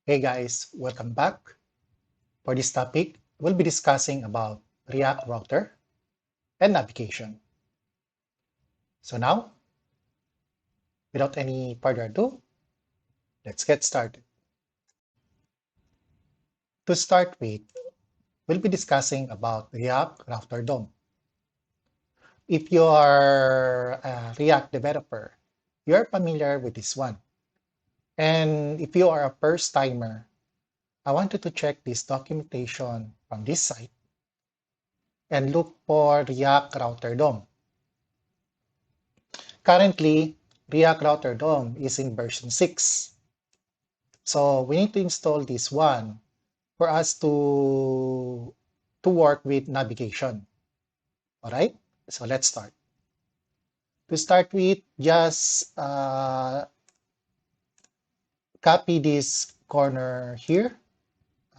Hey guys, welcome back. For this topic, we'll be discussing about React Router and navigation. So now, without any further ado, let's get started. To start with, we'll be discussing about React Router DOM. If you are a React developer, you're familiar with this one. And if you are a first timer, I want you to check this documentation from this site and look for React Router DOM. Currently, React Router DOM is in version 6. So we need to install this one for us to work with navigation. All right, so let's start. To start with, just copy this corner here.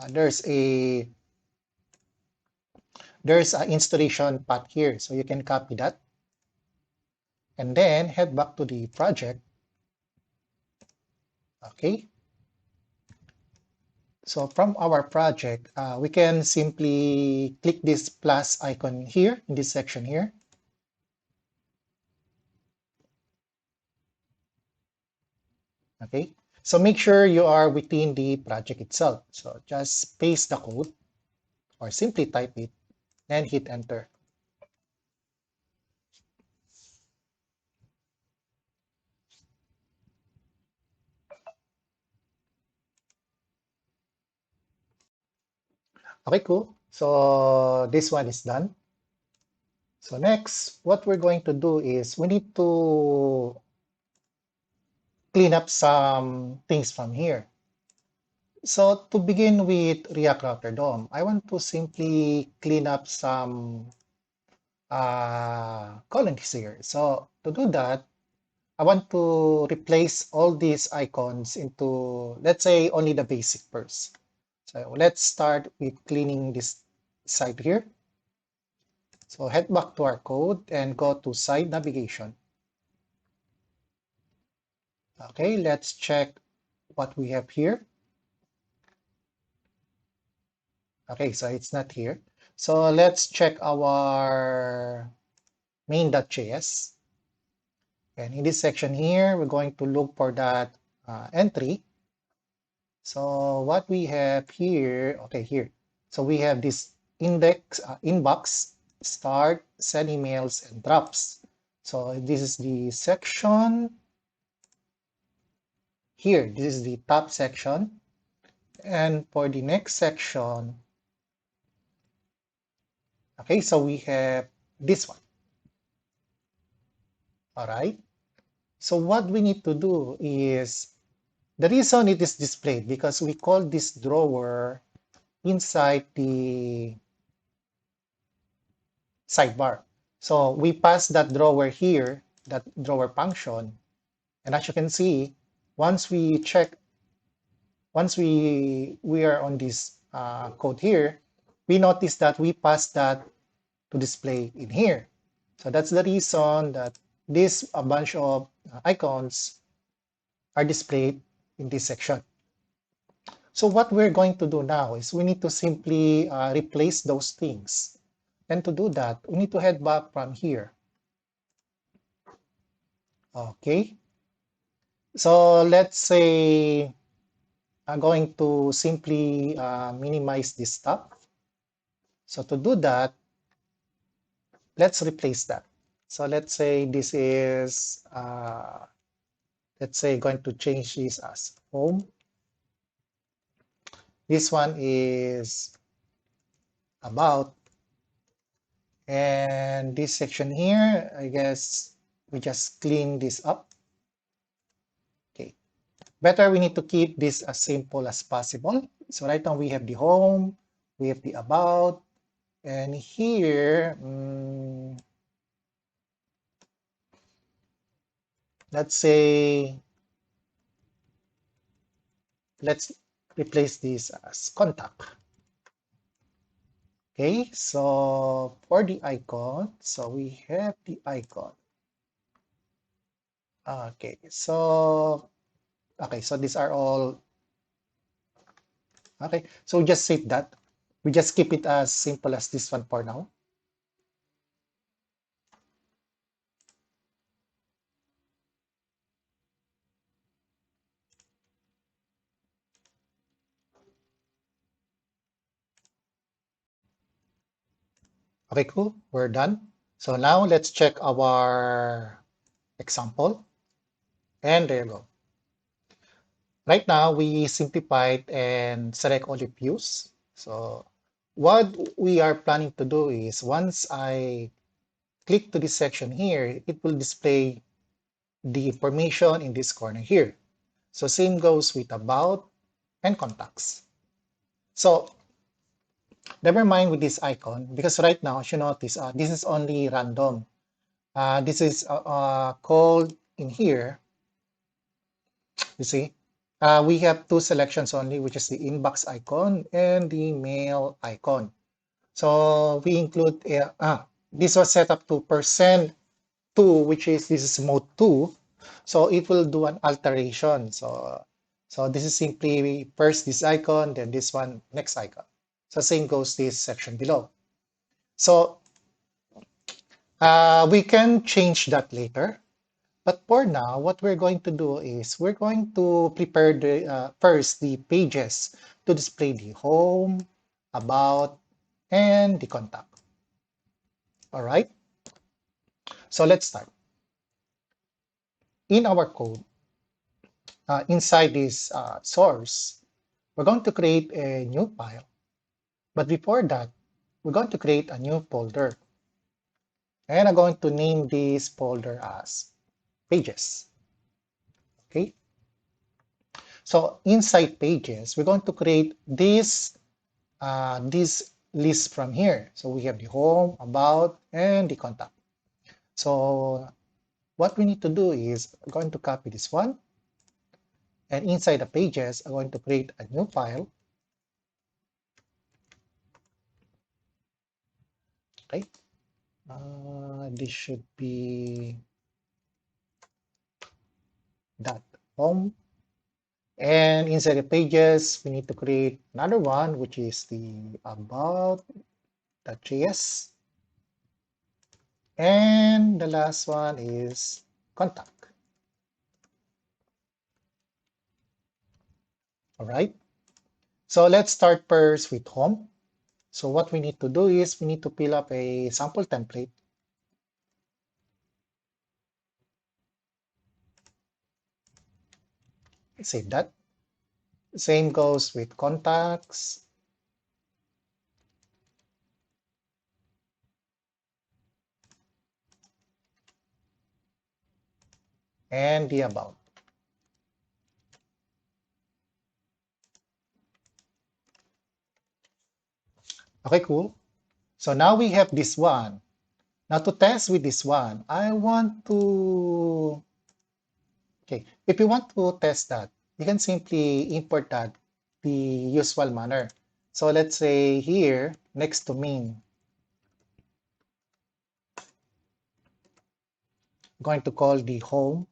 There's a installation path here, so you can copy that and then head back to the project. Okay, so from our project, we can simply click this plus icon here in this section here. Okay, so make sure you are within the project itself. So just paste the code or simply type it and hit enter. Okay, cool. So this one is done. So next, what we're going to do is we need to clean up some things from here. So to begin with React Router DOM, I want to simply clean up some colonies here. So to do that, I want to replace all these icons into, let's say, only the basic first. So let's start with cleaning this side here. So head back to our code and go to side navigation. Okay, let's check what we have here. Okay, so it's not here. So let's check our main.js. And in this section here, we're going to look for that entry. So what we have here, okay, here. So we have this inbox, start, send emails, and drops. So this is the section here. This is the top section. And for the next section, okay, so we have this one. All right. So what we need to do is, the reason it is displayed because we call this drawer inside the sidebar. So we pass that drawer here, that drawer function, and as you can see, once we check, once we are on this code here, we notice that we pass that to display in here. So that's the reason that this a bunch of icons are displayed in this section. So what we're going to do now is we need to simply replace those things. And to do that, we need to head back from here. Okay. So let's say I'm going to simply minimize this stuff. So to do that, let's replace that. So let's say this is, let's say going to change this as home. This one is about, and this section here, I guess we just clean this up. Okay. Better we need to keep this as simple as possible. So right now we have the home, we have the about, and here, let's say, let's replace this as contact. Okay, so for the icon, so we have the icon. Okay, so these are all Okay, so just save that. We just keep it as simple as this one for now. Okay, cool. We're done. So now let's check our example. And there you go. Right now, we simplified and select only views. So what we are planning to do is once I click to this section here, it will display the information in this corner here. So same goes with about and contacts. So never mind with this icon because right now, as you notice, this is only random. This is called in here, you see, we have two selections only, which is the inbox icon and the mail icon. So we include, this was set up to %2, which is, this is mode 2. So it will do an alteration. So this is simply first this icon, then this one, next icon. So same goes this section below. So we can change that later. But for now, what we're going to do is we're going to prepare the first the pages to display the home, about, and the contact. All right. So let's start. In our code, inside this source, we're going to create a new file. But before that, we're going to create a new folder. And I'm going to name this folder as pages. Okay. So inside pages, we're going to create this list from here. So we have the home, about, and the contact. So what we need to do is I'm going to copy this one. And inside the pages, I'm going to create a new file. Okay. This should be dot home. And inside the pages, we need to create another one, which is the about.js. And the last one is contact. All right. So let's start first with home. So what we need to do is we need to fill up a sample template. Save that. Same goes with contacts. And the about. Okay, cool. So now we have this one. Now to test with this one, I want to, okay, if you want to test that, you can simply import that the usual manner. So let's say here, next to main, I'm going to call the home.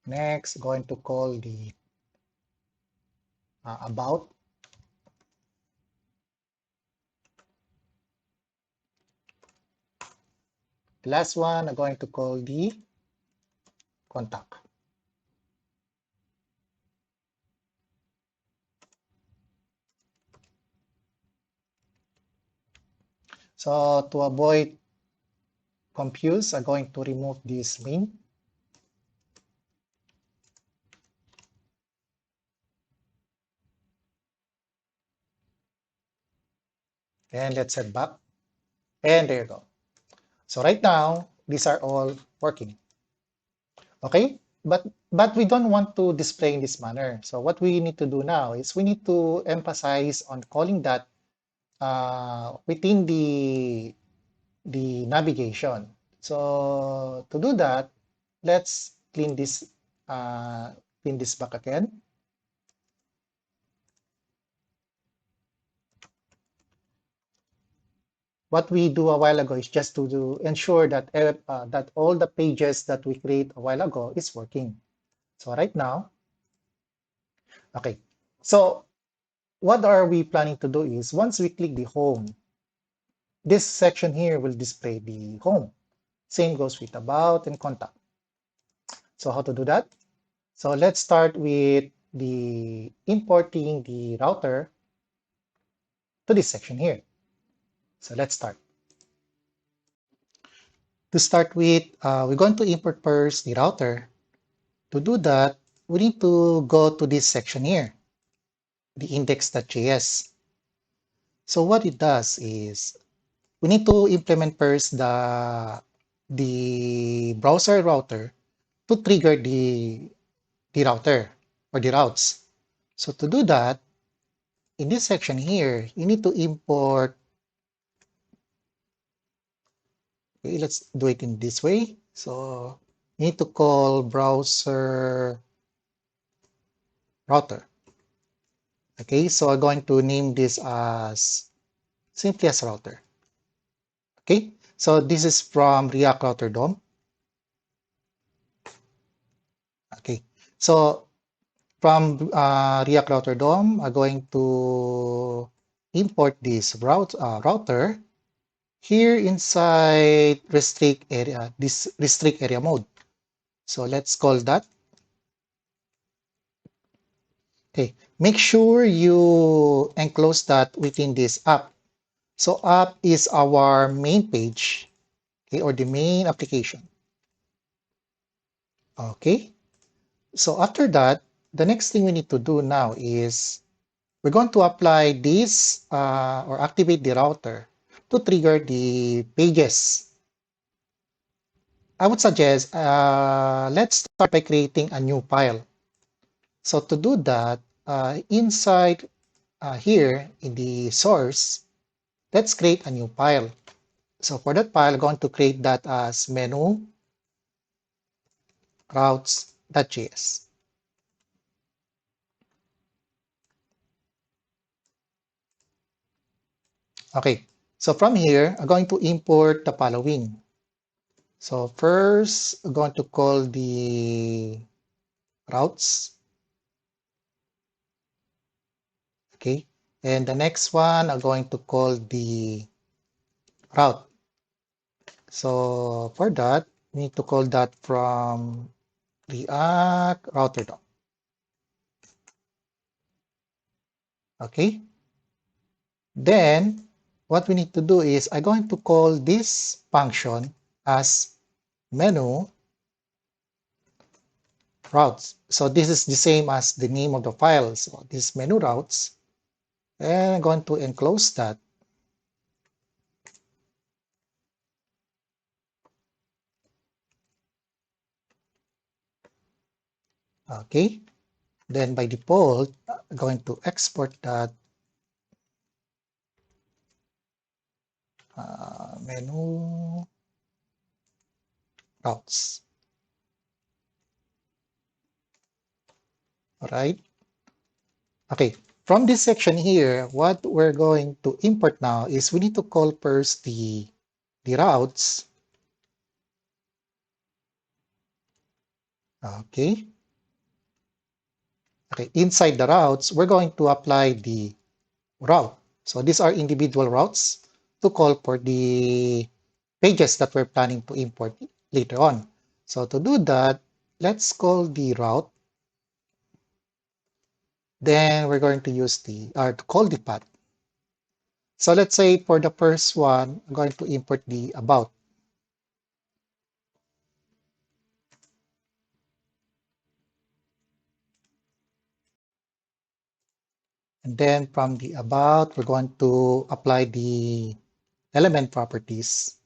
Next, going to call the about. The last one, I'm going to call the contact. So to avoid confuse, I'm going to remove this main. And let's head back. And there you go. So right now, these are all working. Okay? But we don't want to display in this manner. So what we need to do now is we need to emphasize on calling that within the navigation. So to do that, let's uh, clean this back again. what we do a while ago is just to ensure that that all the pages that we create a while ago is working. So right now, okay. So what are we planning to do is once we click the home, this section here will display the home. Same goes with about and contact. So how to do that? So let's start with the importing the router to this section here. So let's start. To start with, we're going to import first the router. To do that, we need to go to this section here, the index.js. So what it does is we need to implement first the browser router to trigger the router or the routes. So to do that, in this section here, you need to import. Okay, let's do it in this way. So you need to call browser router. Okay, so I'm going to name this as simply as router. Okay, so this is from React Router DOM. Okay, so from React Router DOM, I'm going to import this router here inside restrict area, this restrict area mode. So let's call that. Okay, make sure you enclose that within this app. So app is our main page, okay, or the main application. Okay, so after that, the next thing we need to do now is we're going to apply this or activate the router to trigger the pages. I would suggest let's start by creating a new file. So to do that, inside here in the source, let's create a new file. So for that file, I'm going to create that as menu routes.js. Okay, so from here, I'm going to import the following. So first, I'm going to call the routes. Okay, and the next one, I'm going to call the route. So for that, we need to call that from React router DOM. Okay, then what we need to do is I'm going to call this function as menu routes. So this is the same as the name of the file. So this menu routes, and I'm going to enclose that. Okay, then by default, I'm going to export that menu routes. All right. Okay, from this section here, what we're going to import now is we need to call first the routes. Okay. Okay, inside the routes, we're going to apply the route. So these are individual routes to call for the pages that we're planning to import later on. So to do that, let's call the route. Then we're going to use to call the path. So let's say for the first one, I'm going to import the about. And then from the about, we're going to apply the element properties.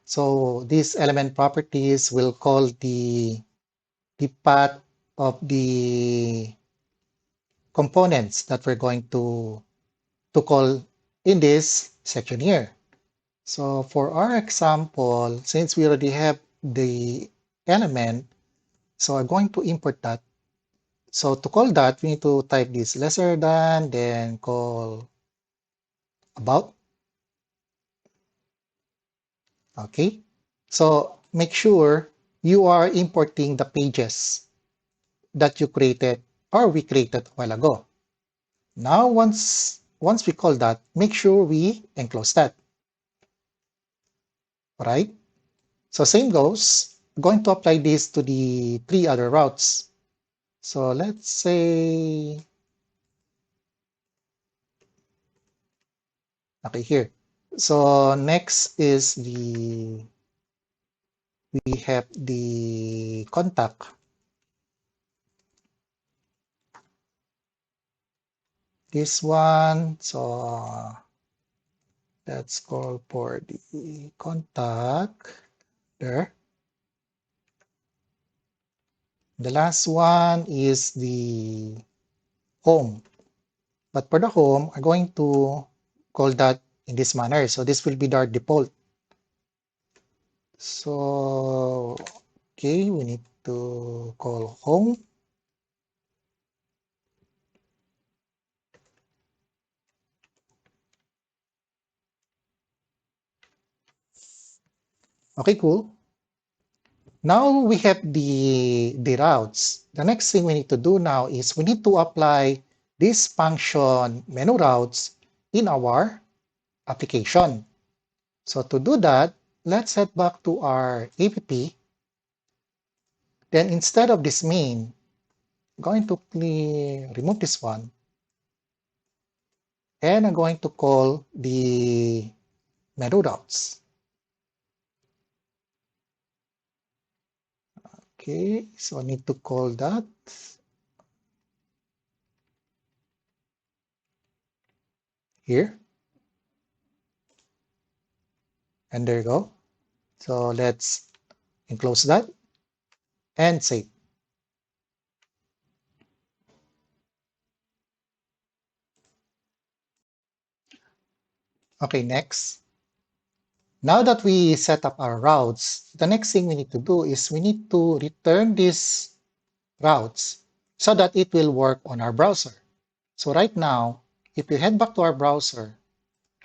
So these element properties will call the path of the components that we're going to call in this section here. So for our example, since we already have the element, so I'm going to import that. So to call that, we need to type this lesser than, then call about. Okay, so make sure you are importing the pages that you created or we created a while ago. Now, once we call that, make sure we enclose that. All right. So same goes. Going to apply this to the three other routes. So let's say, okay, here. So next is we have the contact. This one, so let's call for the contact there. The last one is the home. But for the home, I'm going to call that in this manner. So this will be our default. So, okay, we need to call home. Okay, cool. Now we have the routes. The next thing we need to do now is we need to apply this function menu routes in our application. So to do that, let's head back to our app. Then instead of this main, I'm going to remove this one. And I'm going to call the menu routes. Okay, so I need to call that here. And there you go. So let's enclose that and save. Okay, next. Now that we set up our routes, the next thing we need to do is we need to return these routes so that it will work on our browser. So right now, if we head back to our browser,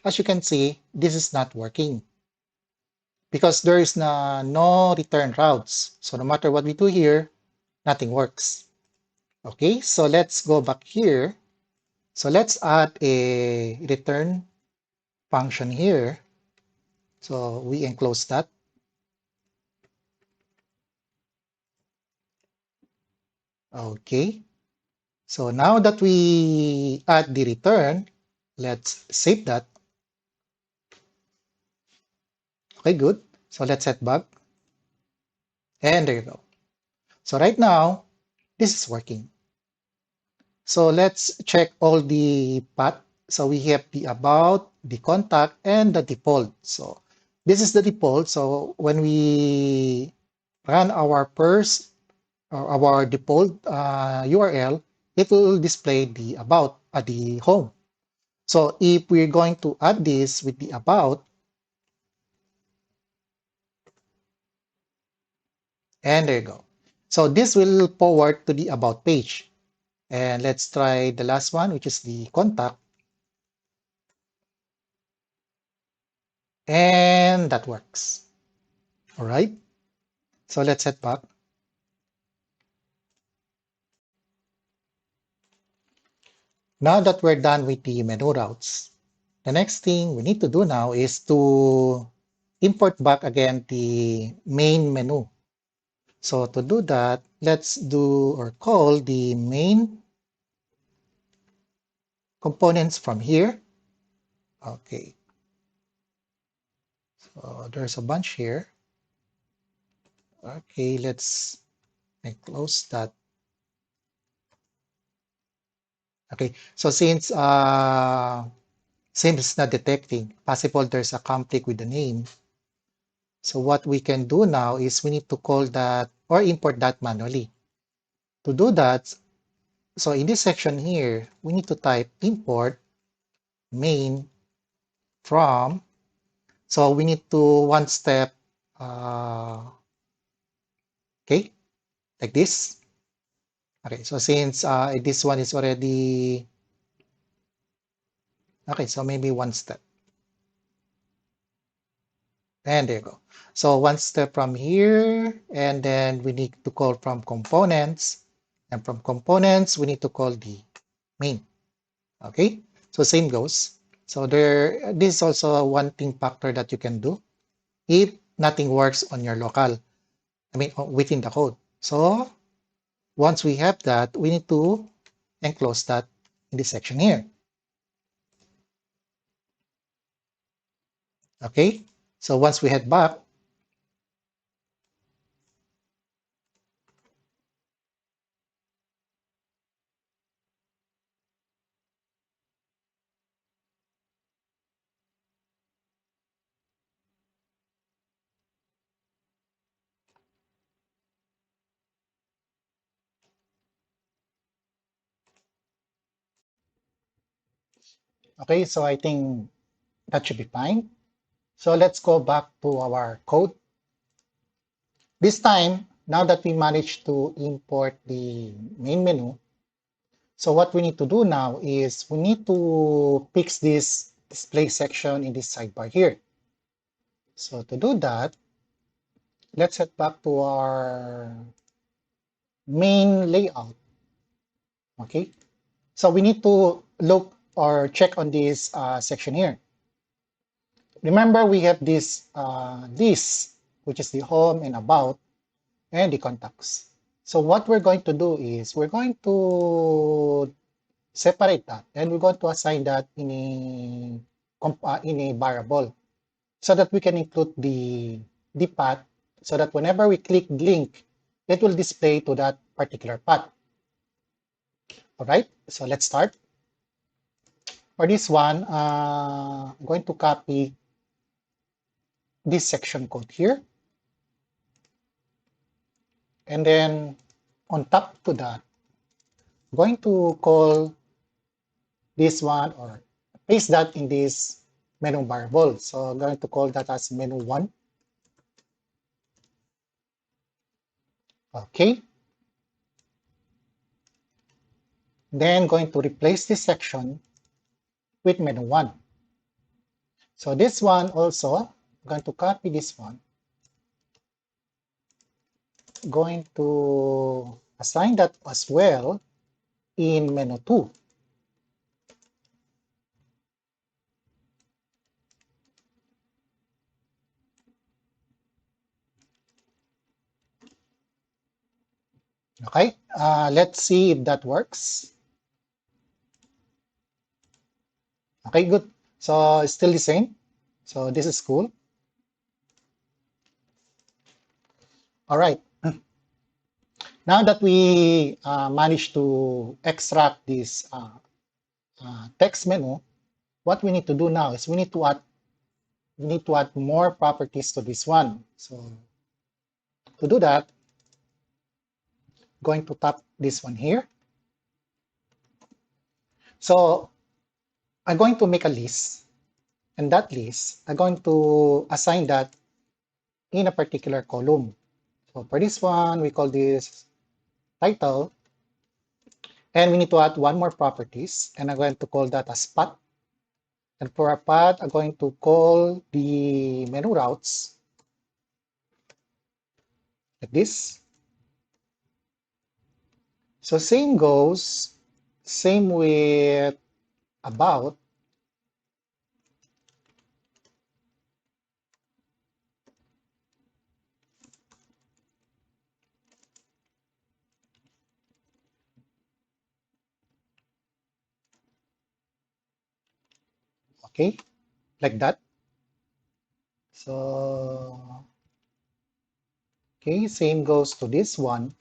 as you can see, this is not working because there is no return routes. So no matter what we do here, nothing works. Okay, so let's go back here. So let's add a return function here. So we enclose that. Okay, so now that we add the return, let's save that. Okay, good. So let's head back. And there you go. So right now, this is working. So let's check all the path. So we have the about, the contact, and the default. So this is the default. So when we run our first or our default URL, it will display the about at the home. So if we're going to add this with the about, and there you go. So this will forward to the about page. And let's try the last one, which is the contact. And that works. All right. So let's head back. Now that we're done with the menu routes, the next thing we need to do now is to import back again the main menu. So to do that, let's do or call the main components from here. Okay, so there's a bunch here. Okay, let's close that. Okay, so since it's not detecting, possible there's a conflict with the name. So what we can do now is we need to call that or import that manually. To do that, so in this section here, we need to type import main from. So we need to one step, okay, like this. Okay, so since this one is already, okay, so maybe one step. And there you go. So one step from here, and then we need to call from components. And from components, we need to call the main. Okay, so same goes. So this is also one thing factor that you can do if nothing works on your local, I mean, within the code. So once we have that, we need to enclose that in this section here. Okay, so once we head back, okay, so I think that should be fine. So let's go back to our code. This time, now that we managed to import the main menu, so what we need to do now is we need to fix this display section in this sidebar here. So to do that, let's head back to our main layout. Okay, so we need to look or check on this section here. Remember, we have this, which is the home and about, and the contacts. So what we're going to do is we're going to separate that, and we're going to assign that in a variable, so that we can include the path, so that whenever we click link, it will display to that particular path. All right, so let's start. For this one, I'm going to copy this section code here. And then on top to that, I'm going to call this one or paste that in this menu variable. So I'm going to call that as menu1. Okay. Then going to replace this section with menu1. So this one also, I'm going to copy this one. Going to assign that as well in menu2. Okay, let's see if that works. Okay, good. So it's still the same. So this is cool. All right. Now that we managed to extract this text menu, what we need to do now is we need to add more properties to this one. So to do that, going to tap this one here. So I'm going to make a list, and that list, I'm going to assign that in a particular column. So for this one, we call this title, and we need to add one more properties, and I'm going to call that as path. And for our path, I'm going to call the menu routes like this. So same goes, same with about. Okay, like that. So, okay, same goes to this one.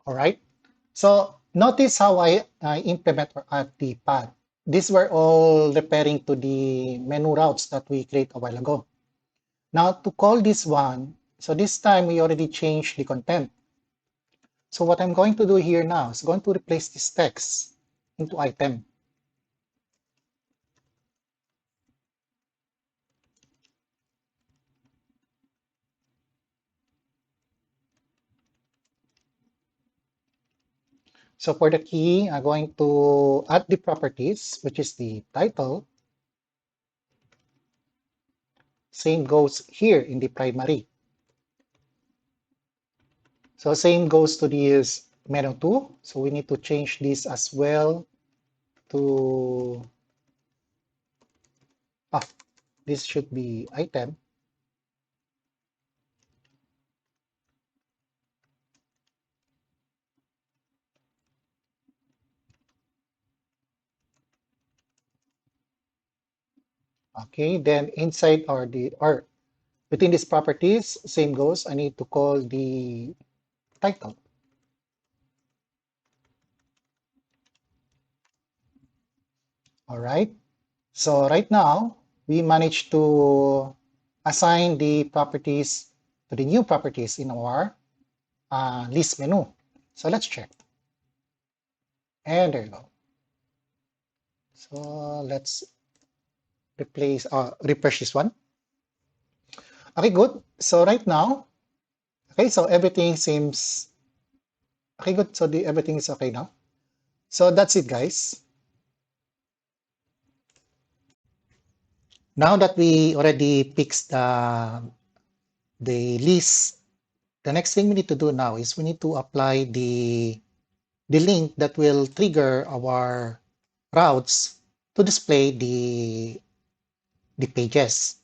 All right. So notice how I implement or add the path. These were all referring to the menu routes that we create a while ago. Now to call this one, so this time we already changed the content. So what I'm going to do here now is going to replace this text into item. So for the key, I'm going to add the properties, which is the title. Same goes here in the primary. So same goes to this menu 2. So we need to change this as well to, this should be item. Okay, then inside or within these properties, same goes. I need to call the title. All right. So right now, we managed to assign the properties to the new properties in our list menu. So let's check. And there you go. So let's refresh this one. Okay, good. So right now, okay, so everything seems okay, good. So everything is okay now. So that's it, guys. Now that we already fixed the list, the next thing we need to do now is we need to apply the link that will trigger our routes to display the pages.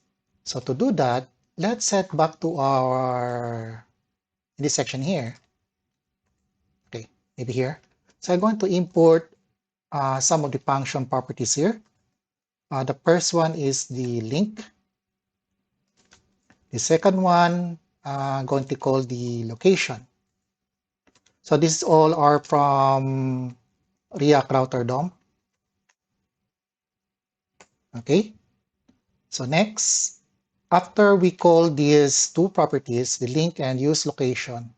So to do that, let's head back to our this section here. Okay, maybe here. So I'm going to import some of the function properties here. The first one is the link. The second one, I'm going to call the location. So this all are from React Router DOM. Okay. So next, after we call these two properties, the link and use location,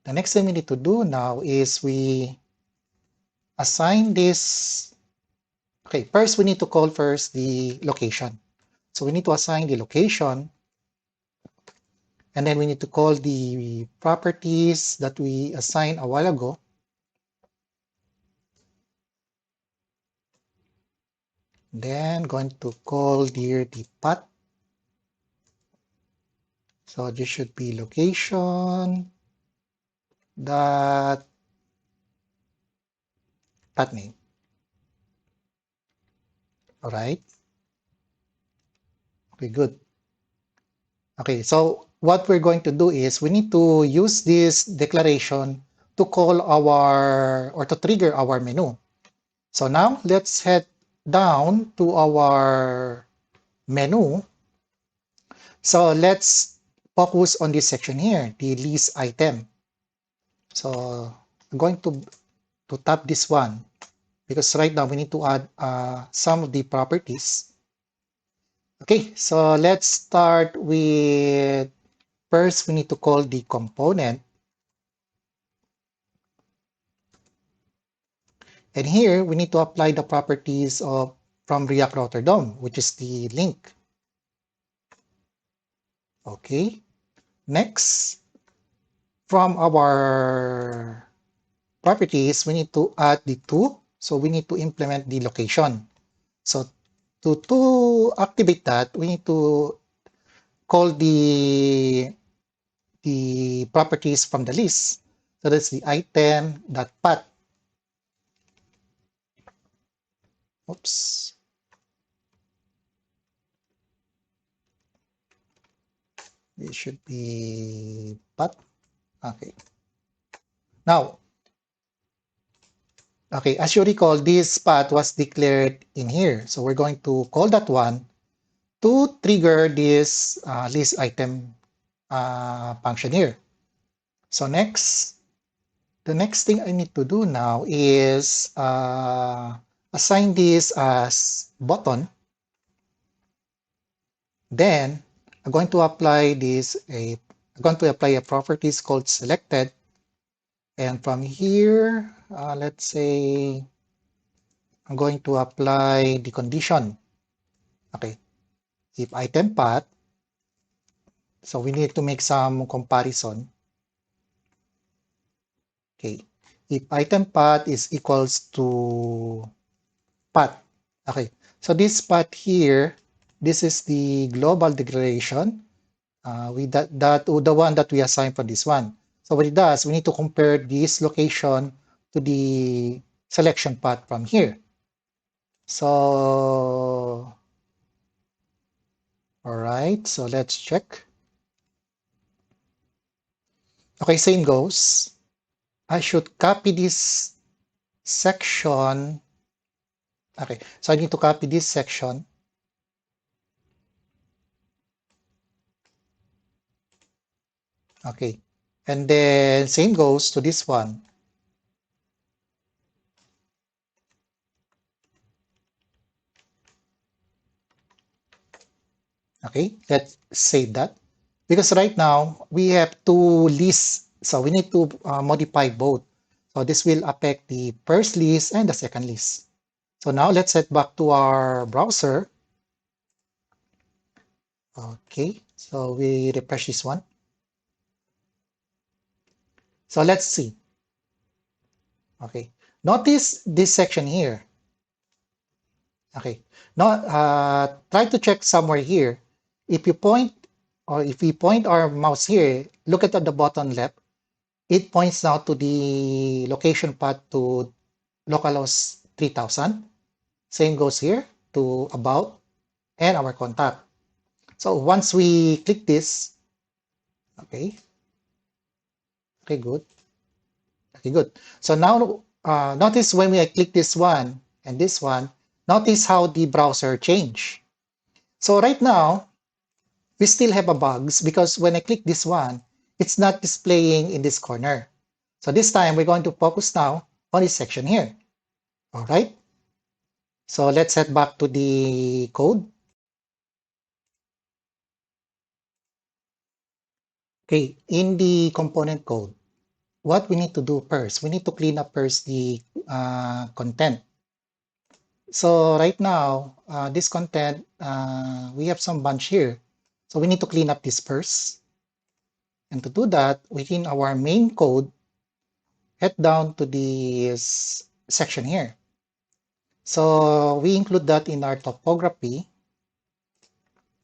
the next thing we need to do now is we assign this. Okay, first we need to call first the location. So we need to assign the location, and then we need to call the properties that we assigned a while ago. Then going to call here the path. So this should be location dot path name. All right. Okay, good. Okay, so what we're going to do is we need to use this declaration to call our or to trigger our menu. So now let's head down to our menu. So let's focus on this section here, the list item. So I'm going to tap this one because right now we need to add some of the properties. Okay, so let's start with first we need to call the component. And here we need to apply the properties of from React Router DOM, which is the link. Okay. Next, from our properties, we need to add the to. So we need to implement the location. So to activate that, we need to call the properties from the list. So that's the item.path. Oops. It should be path. Okay. Now, okay, as you recall, this path was declared in here. So we're going to call that one to trigger this list item function here. So next, the next thing I need to do now is assign this as button. Then I'm going to apply this I'm going to apply a properties called selected. And from here, let's say I'm going to apply the condition. Okay, if item path, so we need to make some comparison. Okay, if item path is equals to path. Okay, so this path here, this is the global declaration. With that the one that we assign for this one. So what it does, we need to compare this location to the selection path from here. So, all right, so let's check. Okay, same goes. I should copy this section. Okay, so I need to copy this section. Okay, and then same goes to this one. Okay, let's save that. Because right now, we have two lists. So we need to modify both. So this will affect the first list and the second list. So now let's head back to our browser. Okay, so we refresh this one. So let's see. Okay, notice this section here. Okay, now try to check somewhere here. If you point or if we point our mouse here, look at the bottom left. It points now to the location path to localhost 3000. Same goes here to about and our contact. So once we click this, okay, okay, good, okay, good. So now notice when we click this one and this one, notice how the browser change. So right now, we still have a bugs because when I click this one, it's not displaying in this corner. So this time we're going to focus now on this section here. All right. So let's head back to the code. Okay, in the component code, what we need to do first, we need to clean up first the content. So right now, this content, we have some bunch here. So we need to clean up this first. And to do that, within our main code, head down to this section here. So we include that in our topography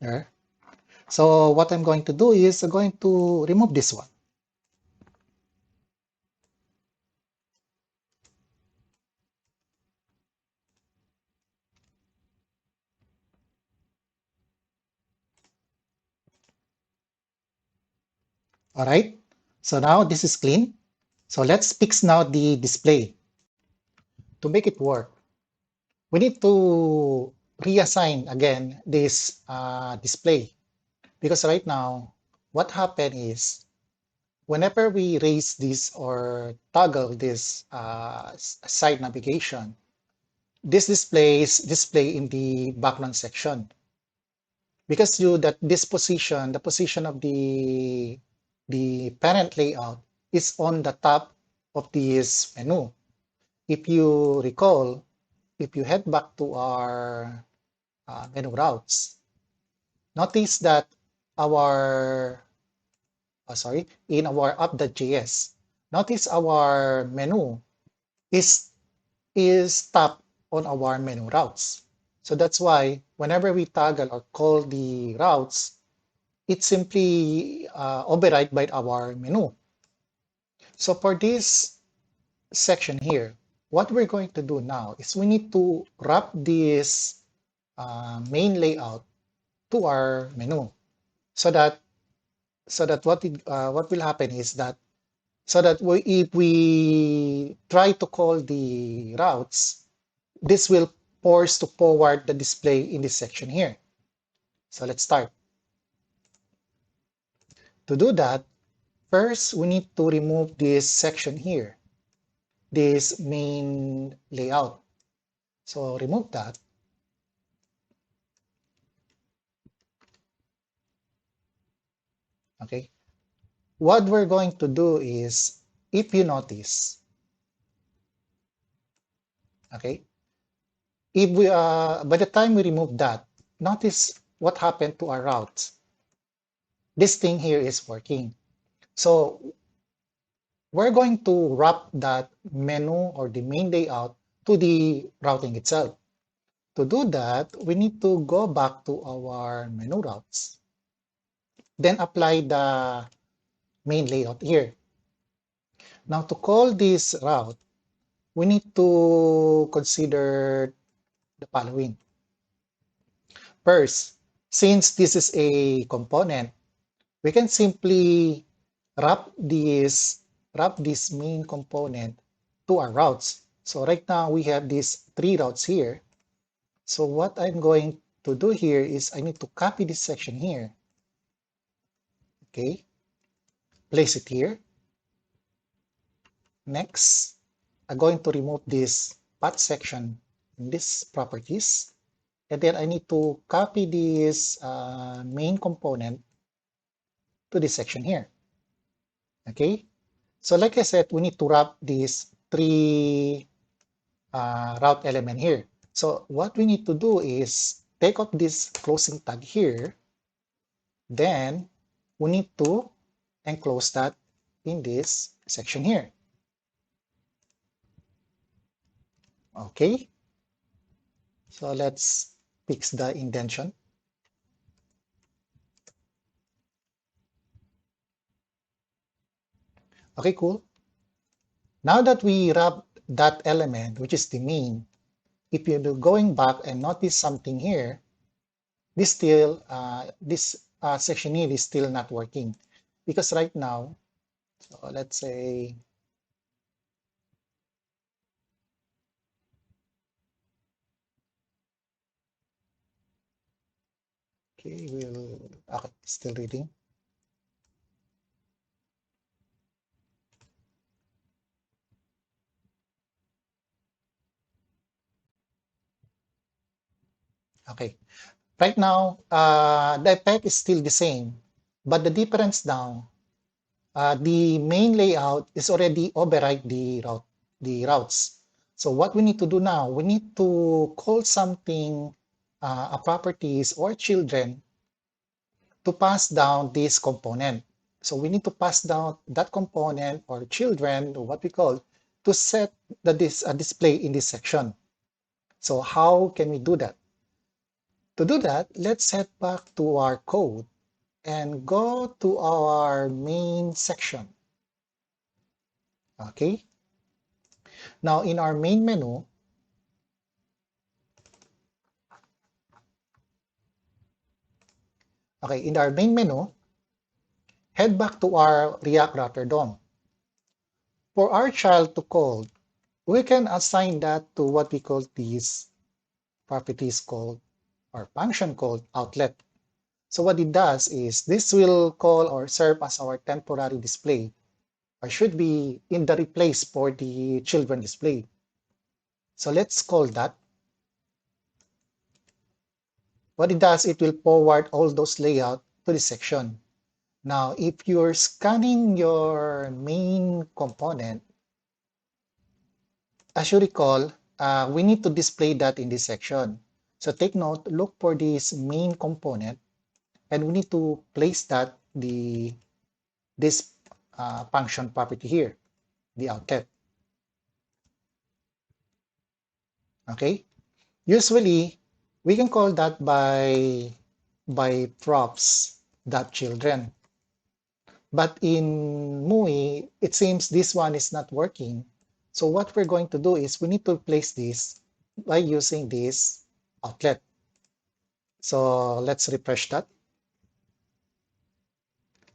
there. So what I'm going to do is I'm going to remove this one. All right. So now this is clean. So let's fix now the display. To make it work, we need to reassign again this display. Because right now, what happened is whenever we raise this or toggle this side navigation, this displays display in the background section. Because this position, the position of the parent layout is on the top of this menu. If you recall, if you head back to our menu routes, notice that our in our app.js, notice our menu is tapped on our menu routes. So that's why whenever we toggle or call the routes, it simply override by our menu. So for this section here, what we're going to do now is we need to wrap this main layout to our menu so that what will happen is that if we try to call the routes, this will force to forward the display in this section here. So let's start. To do that, first we need to remove this section here, this main layout. So remove that. Okay. What we're going to do is if you notice, okay, if we by the time we remove that, notice what happened to our routes. This thing here is working. So we're going to wrap that menu or the main layout to the routing itself. To do that, we need to go back to our menu routes, then apply the main layout here. Now to call this route, we need to consider the following. First, since this is a component, we can simply wrap this main component to our routes. So right now we have these 3 routes here. So what I'm going to do here is I need to copy this section here. Okay, place it here. Next, I'm going to remove this path section in this properties. And then I need to copy this main component to this section here. Okay, so like I said, we need to wrap these 3 route element here. So what we need to do is take off this closing tag here. Then we need to enclose that in this section here. Okay, so let's fix the indentation. Okay, cool. Now that we wrap that element, which is the main, if you're going back and notice something here, this section here is still not working because right now, so let's say, okay, okay, still reading. Okay, right now, the effect is still the same, but the difference now, the main layout is already override the routes. So what we need to do now, we need to call something, a properties or children to pass down this component. So we need to pass down that component or children, or what we call, to set this display in this section. So how can we do that? To do that, let's head back to our code and go to our main section. Okay. Now in our main menu, head back to our React Router DOM. For our child to call, we can assign that to what we call these properties called or function called outlet. So what it does is this will call or serve as our temporary display, or should be in the replace for the children display. So let's call that. What it does, it will forward all those layout to this section. Now, if you're scanning your main component, as you recall, we need to display that in this section. So take note, look for this main component, and we need to place that this function property here, the outlet. Okay. Usually, we can call that by props.children. But in MUI, it seems this one is not working. So what we're going to do is we need to replace this by using this outlet. So let's refresh that.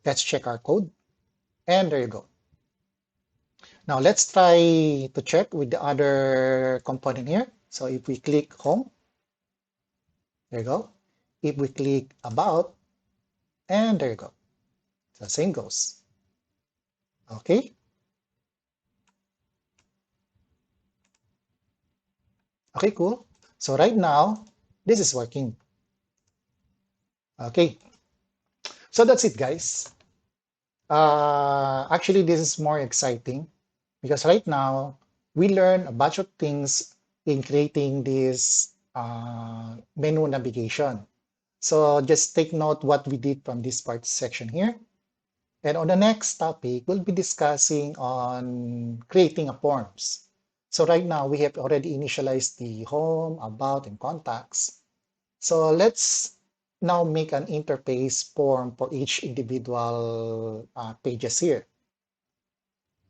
Let's check our code. And there you go. Now let's try to check with the other component here. So if we click home, there you go. If we click about, and there you go. So same goes. Okay. Okay, cool. So right now, this is working. Okay. So that's it, guys. Actually, this is more exciting because right now we learn a bunch of things in creating this menu navigation. So just take note what we did from this part section here. And on the next topic, we'll be discussing on creating a forms. So right now we have already initialized the home, about, and contacts. So let's now make an interface form for each individual pages here.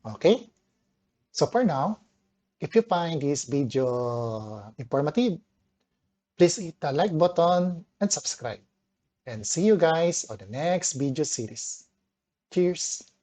Okay, so for now, if you find this video informative, please hit the like button and subscribe. And see you guys on the next video series. Cheers!